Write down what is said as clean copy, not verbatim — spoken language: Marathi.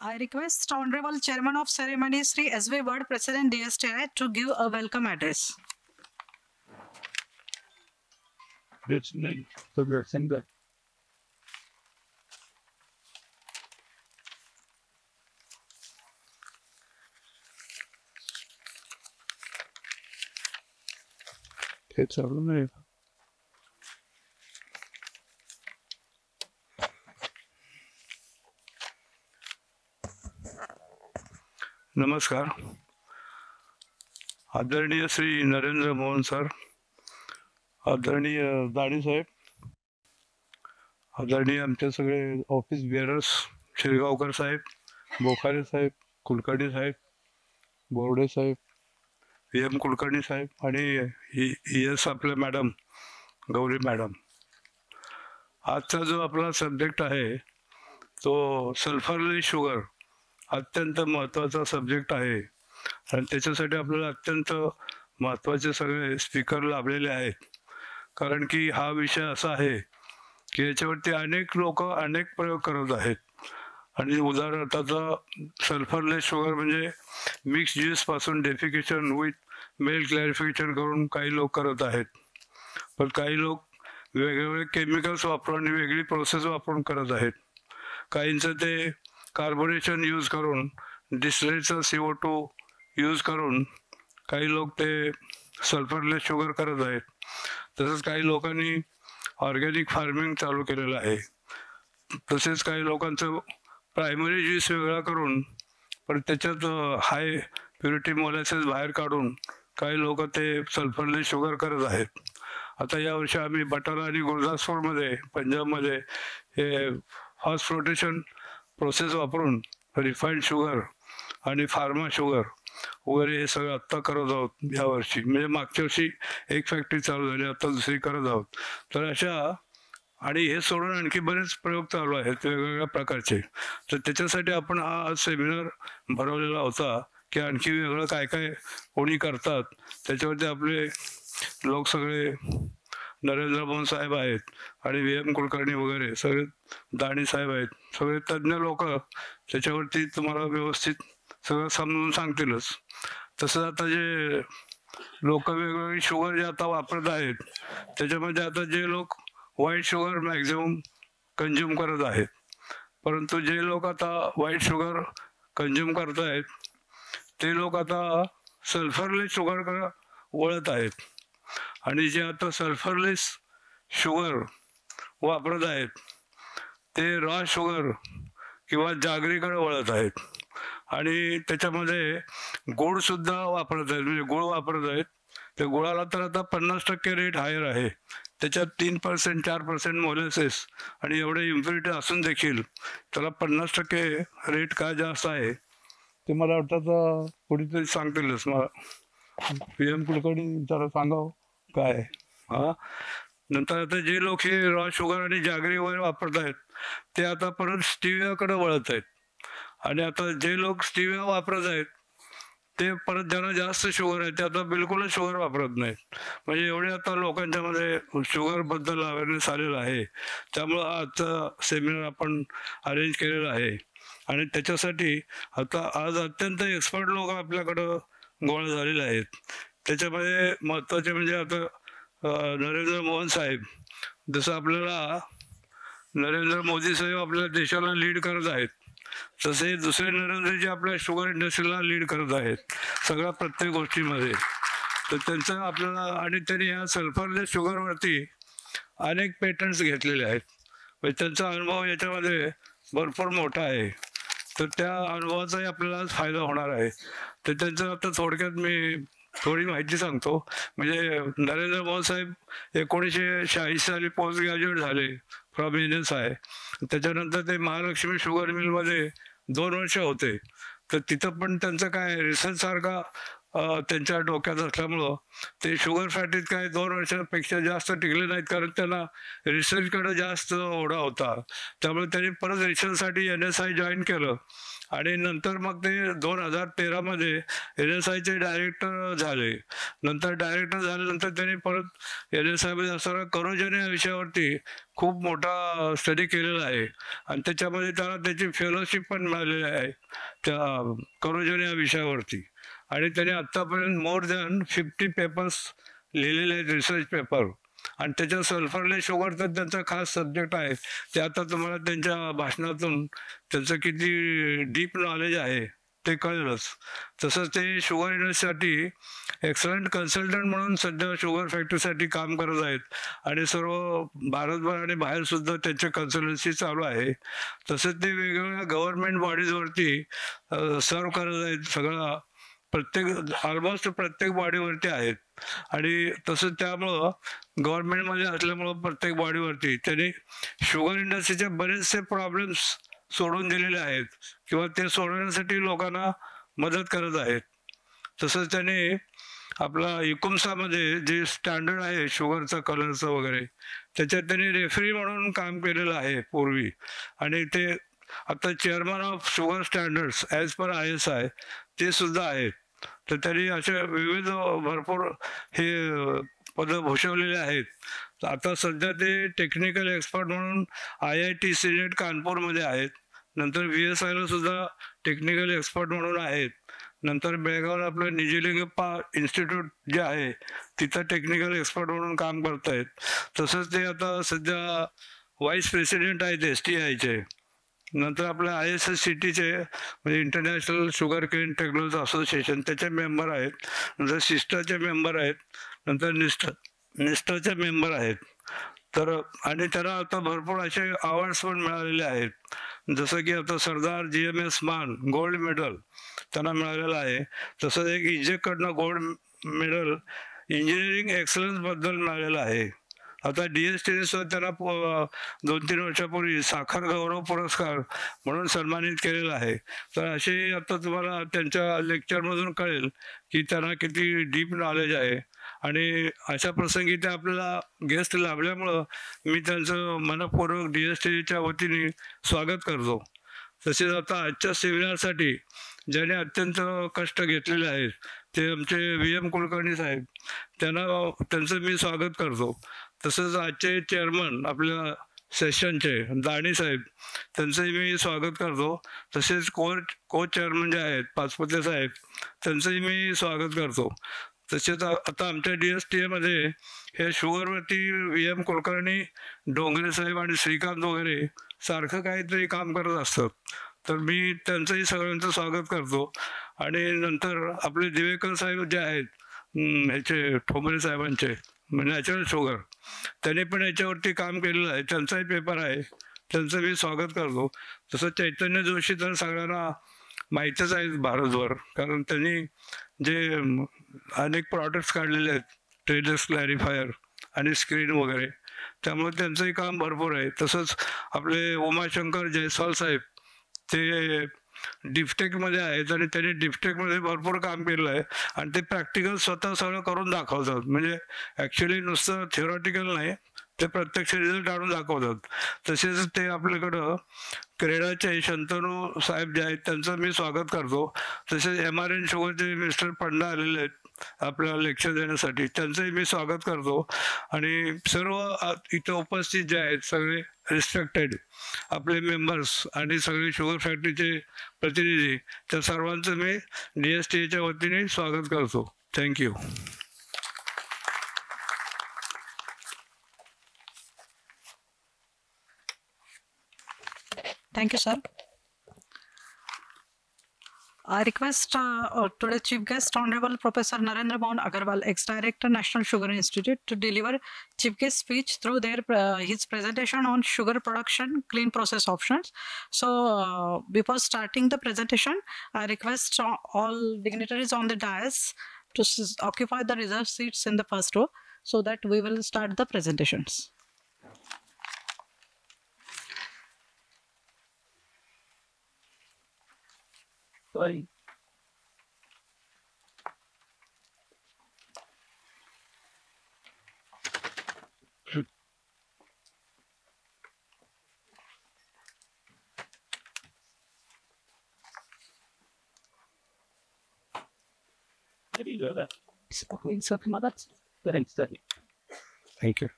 I request Honorable Chairman of Ceremony Sri S.V. Ward, President DSTI, to give a welcome address. नमस्कार. आदरणीय श्री नरेंद्र मोहन सर, आदरणीय दाणी साहेब, आदरणीय आमचे सगळे ऑफिस बिअरर्स, शिरगावकर साहेब, बोखारे साहेब, कुलकर्णी साहेब, बोर्डे साहेब, PM कुलकर्णी साहेब आणि ES आपल्या मॅडम गौरी मॅडम. आजचा जो आपला सब्जेक्ट आहे तो सल्फरलेस शुगर अत्यंत महत्त्वाचा सब्जेक्ट आहे आणि त्याच्यासाठी आपल्याला अत्यंत महत्त्वाचे सगळे स्पीकर लाभलेले आहेत. कारण की हा विषय असा आहे की याच्यावरती अनेक लोक अनेक प्रयोग करत आहेत. आणि उदाहरणार्थ सल्फरलेस शुगर म्हणजे मिक्स ज्यूसपासून डेफिकेशन विथ मिल्क क्लॅरिफिकेशन करून काही लोक करत आहेत. पण काही लोक वेगवेगळे केमिकल्स वापरून आणि वेगळी प्रोसेस वापरून करत आहेत. काहींचं ते कार्बोनेशन यूज करून डिस्टिलेटचा CO2 यूज करून काही लोक ते सल्फरलेस शुगर करत आहेत. तसंच काही लोकांनी ऑर्गॅनिक फार्मिंग चालू केलेलं आहे. तसेच काही लोकांचं प्रायमरी ज्यूस वेगळा करून पण त्याच्यात हाय प्युरिटी मोलॅसेस बाहेर काढून काही लोक ते सल्फरलेस शुगर करत आहेत. आता यावर्षी आम्ही बटाला आणि गुरदासपूरमध्ये पंजाबमध्ये हे फास्ट फ्लोटेशन प्रोसेस वापरून रिफाईंड शुगर आणि फार्मा शुगर वगैरे हे सगळं आत्ता करत आहोत. यावर्षी म्हणजे मागच्या वर्षी एक फॅक्टरी चालू झाली, आता दुसरी करत आहोत. तर अशा आणि हे सोडून आणखी बरेच प्रयोग चालू आहेत वेगवेगळ्या प्रकारचे. तर त्याच्यासाठी आपण हा सेमिनार भरवलेला होता की आणखी वेगळं काय काय कोणी करतात त्याच्यावरती आपले लोक सगळे नरेंद्र मोहन साहेब आहेत आणि VM कुलकर्णी वगैरे सगळे दाणी साहेब आहेत, सगळे तज्ज्ञ लोक त्याच्यावरती तुम्हाला व्यवस्थित सगळं समजून सांगतीलच. तसंच आता जे लोक वेगवेगळी शुगर जे आता वापरत आहेत त्याच्यामध्ये आता जे लोक व्हाईट शुगर मॅक्झिमम कंझ्युम करत आहेत, परंतु जे लोक आता व्हाईट शुगर कंझ्युम करत आहेत ते लोक आता सल्फरलेस शुगरकडे वळत आहेत. आणि जे आता सल्फरलेस शुगर वापरत आहेत ते रॉ शुगर किंवा जागरीकडे वळत आहेत. आणि त्याच्यामध्ये गुळ सुद्धा वापरत आहेत, म्हणजे गुळ वापरत आहेत. त्या गुळाला तर आता 50% रेट हायर आहे. त्याच्यात 3% 4% मोलॅसेस आणि एवढे इम्प्युरिटी असून देखील त्याला 50% रेट का जास्त आहे ते मला वाटतं कोणीतरी सांगतीलच. मला PM कुलकर्णी जरा सांगावं काय. हा, नंतर आता जे लोक हे रॉ शुगर आणि जागरी वगैरे वापरत आहेत ते आता परत स्टिवियाकडे वळत आहेत. आणि आता जे लोक स्टिविया वापरत आहेत ते परत ज्यांना जास्त शुगर आहे ते आता बिलकुलच शुगर वापरत नाहीत. म्हणजे एवढे आता लोकांच्या मध्ये शुगर बद्दल अवेअरनेस आलेला आहे. त्यामुळं आजचा सेमिनार आपण अरेंज केलेला आहे. आणि त्याच्यासाठी आता आज अत्यंत एक्सपर्ट लोक आपल्याकडं गोळा झालेले आहेत. त्याच्यामध्ये महत्त्वाचे म्हणजे आता नरेंद्र मोहन साहेब, जसं आपल्याला नरेंद्र मोदी साहेब आपल्या देशाला लीड करत आहेत तसे दुसरे नरेंद्रजी आपल्या शुगर इंडस्ट्रीला लीड करत आहेत सगळ्या प्रत्येक गोष्टीमध्ये. तर त्यांचं आपल्याला आणि त्यांनी ह्या सल्फरलेस शुगरवरती अनेक पेटंट्स घेतलेले आहेत. म्हणजे त्यांचा अनुभव याच्यामध्ये भरपूर मोठा आहे. तर त्या अनुभवाचाही आपल्याला फायदा होणार आहे. तर त्यांचं आता थोडक्यात मी थोडी माहिती सांगतो. म्हणजे नरेंद्र मोहन साहेब 1986 साली पोस्ट ग्रॅज्युएट झाले फ्रॉम NSI. त्याच्यानंतर ते महालक्ष्मी शुगर मिलमध्ये 2 वर्ष होते. तर तिथं पण त्यांचं काय रिसर्च सारखा त्यांच्या डोक्यात असल्यामुळं ते शुगर फॅक्टरीत काही 2 वर्षापेक्षा जास्त टिकले नाहीत, कारण त्यांना रिसर्चकडे जास्त ओढा होता. त्यामुळे त्यांनी परत रिसर्चसाठी NSI जॉईन केलं आणि नंतर मग ते 2013 मध्ये NSIचे डायरेक्टर झाले. नंतर डायरेक्टर झाल्यानंतर त्यांनी परत NSI मध्ये असणारा करोजन या विषयावरती खूप मोठा स्टडी केलेला आहे आणि त्याच्यामध्ये त्याला त्याची फेलोशिप पण मिळालेली आहे त्या करोजन या विषयावरती. आणि त्याने आत्तापर्यंत मोर दॅन 50 पेपर्स लिहिलेले आहेत, रिसर्च पेपर. आणि त्याच्यात सल्फरलेस शुगर तर त्यांचा खास सब्जेक्ट आहे. ते आता तुम्हाला त्यांच्या भाषणातून त्यांचं किती डीप नॉलेज आहे ते कळेलच. तसंच ते शुगर इंडस्ट्रीसाठी एक्सलंट कन्सल्टंट म्हणून सध्या शुगर फॅक्टरीसाठी काम करत आहेत आणि सर्व भारतभर आणि बाहेर सुद्धा त्यांचे कन्सल्टन्सी चालू आहे. तसंच ते वेगवेगळ्या गव्हर्नमेंट बॉडीजवरती सर्व करत आहेत. सगळं ऑलमोस्ट प्रत्येक बॉडीवरती आहेत. आणि तसंच त्यामुळं गव्हर्नमेंटमध्ये असल्यामुळं प्रत्येक बॉडीवरती त्यांनी शुगर इंडस्ट्रीचे बरेचसे प्रॉब्लेम्स सोडून दिलेले आहेत किंवा ते सोडवण्यासाठी लोकांना मदत करत आहेत. तसंच त्याने आपला इकुमसामध्ये जे स्टँडर्ड आहे शुगरचं कलरचं वगैरे, त्याच्यात त्यांनी रेफरी म्हणून काम केलेलं आहे पूर्वी. आणि ते आता chairman of sugar standards as per ISI ते सुद्धा आहेत. तर त्यांनी असे विविध भरपूर हे पदं भूषवलेले आहेत. आता सध्या ते टेक्निकल एक्सपर्ट म्हणून IIT सिनेट कानपूरमध्ये आहेत. नंतर VSIला सुद्धा टेक्निकल एक्सपर्ट म्हणून आहेत. नंतर बेळगावला आपलं निजलिंगप्पा इन्स्टिट्यूट जे आहे तिथं टेक्निकल एक्सपर्ट म्हणून काम करत आहेत. तसंच ते आता सध्या व्हाईस प्रेसिडेंट आहेत STIचे. नंतर आपल्या ISSCTचे म्हणजे international sugar cane technology association त्याचे मेंबर आहेत. नंतर सिस्टाचे मेंबर आहेत. नंतर निस्टाचे मेंबर आहेत. तर आणि त्यांना आता भरपूर असे अवॉर्ड्स पण मिळालेले आहेत. जसं की आता सरदार GMS मान गोल्ड मेडल त्यांना मिळालेलं आहे. तसंच एक इजेकडनं गोल्ड मेडल इंजिनिअरिंग एक्सलन्सबद्दल मिळालेलं आहे. आता DSTने सुद्धा त्यांना 2-3 वर्षापूर्वी साखर गौरव पुरस्कार म्हणून सन्मानित केलेला आहे. तर असे आता तुम्हाला त्यांच्या लेक्चरमधून कळेल की त्यांना किती डीप नॉलेज आहे. आणि अशा प्रसंगी ते आपल्याला गेस्ट लाभल्यामुळं मी त्यांचं मनपूर्वक DSTच्या वतीने स्वागत करतो. तसेच आता आजच्या सेमिनारसाठी ज्याने अत्यंत कष्ट घेतलेले आहेत ते आमचे VM कुलकर्णी साहेब, त्यांचं मी स्वागत करतो. तसंच आजचे चेअरमन आपल्या सेशनचे दाणी साहेब, त्यांचंही मी स्वागत करतो. तसेच को चेअरमन जे आहेत पाचपुते साहेब, त्यांचंही मी स्वागत करतो. तसेच आता आमच्या DSTA हे शुगरवरती VM कुलकर्णी, डोंगरे साहेब आणि श्रीकांत वगैरे सारखं काहीतरी काम करत असतात. तर मी त्यांचंही सगळ्यांचं स्वागत करतो. आणि नंतर आपले दिवेकर साहेब जे आहेत ह्याचे ठोंबरे साहेबांचे नॅचरल शुगर, त्यांनी पण याच्यावरती काम केलेलं आहे. त्यांचाही पेपर आहे, त्यांचं मी स्वागत करतो. तसं चैतन्य जोशी तर सगळ्यांना माहीतच आहेत भारतभर, कारण त्यांनी जे अनेक प्रॉडक्ट्स काढलेले आहेत, ट्रेडर्स क्लॅरिफायर आणि स्क्रीन वगैरे, त्यामुळे त्यांचंही काम भरपूर आहे. तसंच आपले उमाशंकर जयस्वाल साहेब ते डिफटेकमध्ये आहेत आणि त्यांनी डिफटेकमध्ये भरपूर काम केलं आहे आणि ते प्रॅक्टिकल स्वतः सगळं करून दाखवतात. म्हणजे ॲक्च्युली नुसतं थिओरॉटिकल नाही, ते प्रत्यक्ष रिझल्ट आणून दाखवतात. तसेच ते आपल्याकडं क्रेडाचे शंतनू साहेब जे आहेत त्यांचं मी स्वागत करतो. तसेच MRN शुगरचे मिस्टर पंडा आलेले आहेत आपल्याला लेक्चर देण्यासाठी, त्यांचंही मी स्वागत करतो. आणि सर्व इथं उपस्थित जे आहेत सगळे रिस्पेक्टेड आपले मेंबर्स आणि सगळे शुगर फॅक्टरीचे प्रतिनिधी, त्या सर्वांचं मी DSTच्या वतीने स्वागत करतो. Thank you. Thank you, sir. I request today's chief guest, Honorable Professor Narendra Mohan Agarwal, ex-director, National Sugar Institute, to deliver chief guest speech through his presentation on sugar production, clean process options. So, before starting the presentation, I request all dignitaries on the dais to occupy the reserved seats in the first row, so that we will start the presentations. Sorry. Thank you.